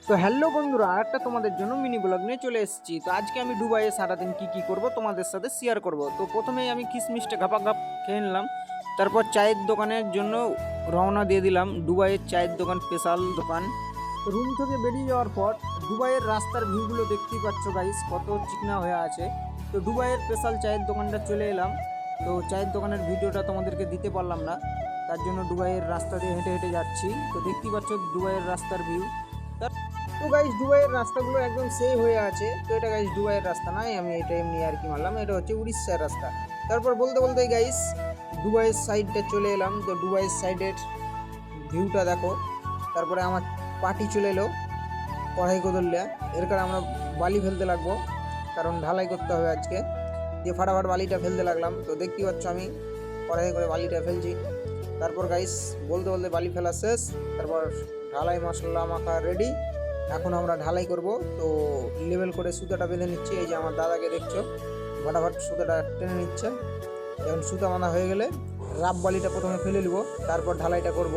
তো হ্যালো বন্ধুরা, আরেকটা তোমাদের জন্য মিনি ব্লগ নিয়ে চলে এসেছি। তো আজকে আমি দুবাইয়ে সারাদিন কি করব তোমাদের সাথে শেয়ার করব। তো প্রথমেই আমি কিশমিশটা ঘাপাঘাপ খেয়ে নিলাম। তারপর চায়ের দোকানের জন্য রওনা দিয়ে দিলাম। দুবাইয়ের চায়ের দোকান, স্পেশাল দোকান। রুম থেকে বেরিয়ে যাওয়ার পর দুবাইয়ের রাস্তার ভিউগুলো দেখতেই পাচ্ছ গাইস, কত চিকনা হয়ে আছে। তো দুবাইয়ের স্পেশাল চায়ের দোকানটা চলে এলাম। তো চায়ের দোকানের ভিডিওটা তোমাদেরকে দিতে পারলাম না, তার জন্য দুবাইয়ের রাস্তা দিয়ে হেঁটে হেঁটে যাচ্ছি। তো দেখতেই পাচ্ছ দুবাইয়ের রাস্তার ভিউ। তো গাইস, দুবাইয়ের রাস্তাগুলো একদম সেই হয়ে আছে। তো এটা গাইস দুবাইয়ের রাস্তা নয়, আমি এটা এমনি আর কি মারলাম, এটা হচ্ছে উড়িষ্যার রাস্তা। তারপর বলতে বলতে গাইস দুবাইয়ের সাইডটা চলে এলাম। তো দুবাইয়ের সাইডের ভিউটা দেখো। তারপরে আমার পার্টি চলে এলো কড়াই কোদলিয়া। এর কারণে আমরা বালি ফেলতে লাগবো, কারণ ঢালাই করতে হবে আজকে। দিয়ে ফাটাফাট বালিটা ফেলতে লাগলাম। তো দেখতেই পাচ্ছ আমি কড়াই করে বালিটা ফেলছি। তারপর গাইস বলতে বলতে বালি ফেলা শেষ। তারপর ঢালাই মশলা মাখা রেডি। এখন আমরা ঢালাই করব। তো লেভেল করে সুতাটা বেঁধে নিচ্ছি। এই যে আমার দাদাকে দেখছো, ফটাফট সুতাটা টেনে নিচ্ছে। এখন সুতা বাঁধা হয়ে গেলে রাব বালিটা প্রথমে ফেলে নিব, তারপর ঢালাইটা করব।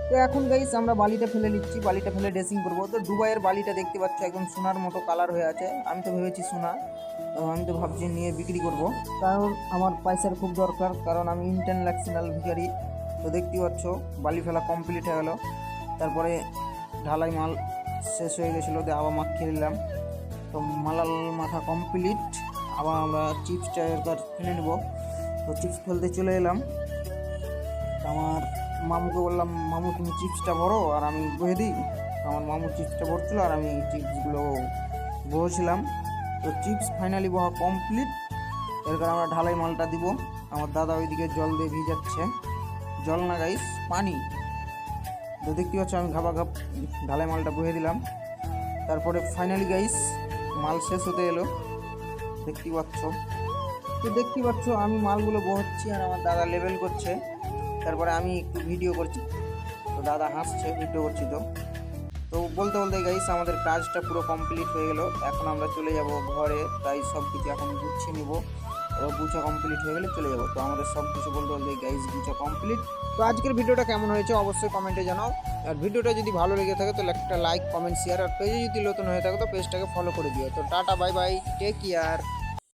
তো এখন গাইস আমরা বালিটা ফেলে নিচ্ছি, বালিটা ফেলে ড্রেসিং করব। তো দুবাইয়ের বালিটা দেখতে পাচ্ছ একদম সোনার মতো কালার হয়ে আছে। আমি তো ভেবেছি সোনা, আমি তো ভাবছি নিয়ে বিক্রি করব, কারণ আমার পয়সার খুব দরকার, কারণ আমি ইন্টারন্যাশনাল ভিখারি। তো দেখতেই পাচ্ছ বালি ফেলা কমপ্লিট হয়ে গেল। তারপরে ঢালাই মাল শেষ হয়ে গেছিলো, দিয়ে আবার মাখিয়ে নিলাম। তো মালাল মাখা কমপ্লিট। আবার আমরা চিপসটা এরপর ফেলে নেব। তো চিপস ফেলতে চলে এলাম। আমার মামুকে বললাম, মামু তুমি চিপসটা ভরো আর আমি বয়ে দিই। আমার মামু চিপসটা ভরছিল আর আমি চিপসগুলো বসেছিলাম। তো চিপস ফাইনালি বহা কমপ্লিট। এরপর আমরা ঢালাই মালটা দিব। আমার দাদা ওইদিকে জল দিয়ে ভিজাচ্ছে, জল না গাইস পানি। তো দেখতে পাচ্ছ আমি ঘাপ ঢালাই মালটা বয়ে দিলাম। তারপরে ফাইনালি গাইস মাল শেষ হতে এলো, দেখতে পাচ্ছ। তো দেখতে পাচ্ছ আমি মালগুলো বহাচ্ছি আর আমার দাদা লেবেল করছে। তারপরে আমি একটু ভিডিও করছি, তো দাদা হাসছে ভিডিও করছি। তো তো বলতে বলতে গাইস আমাদের কাজটা পুরো কমপ্লিট হয়ে গেল। এখন আমরা চলে যাব ঘরে, তাই সব কিছু এখন গুছিয়ে নিব। গুছা কমপ্লিট হয়ে গেলে চলে যাব। তো আমাদের সব কিছু বলতে বলতে গাইস গুছা কমপ্লিট। তো আজকের ভিডিওটা কেমন হয়েছে অবশ্যই কমেন্টে জানাও। আর ভিডিওটা যদি ভালো লেগে থাকে তো একটা লাইক, কমেন্ট, শেয়ার। আর পেজে যদি নতুন হয়ে থাকে তো পেজটাকে ফলো করে দিও। তো tata, bye bye, take care.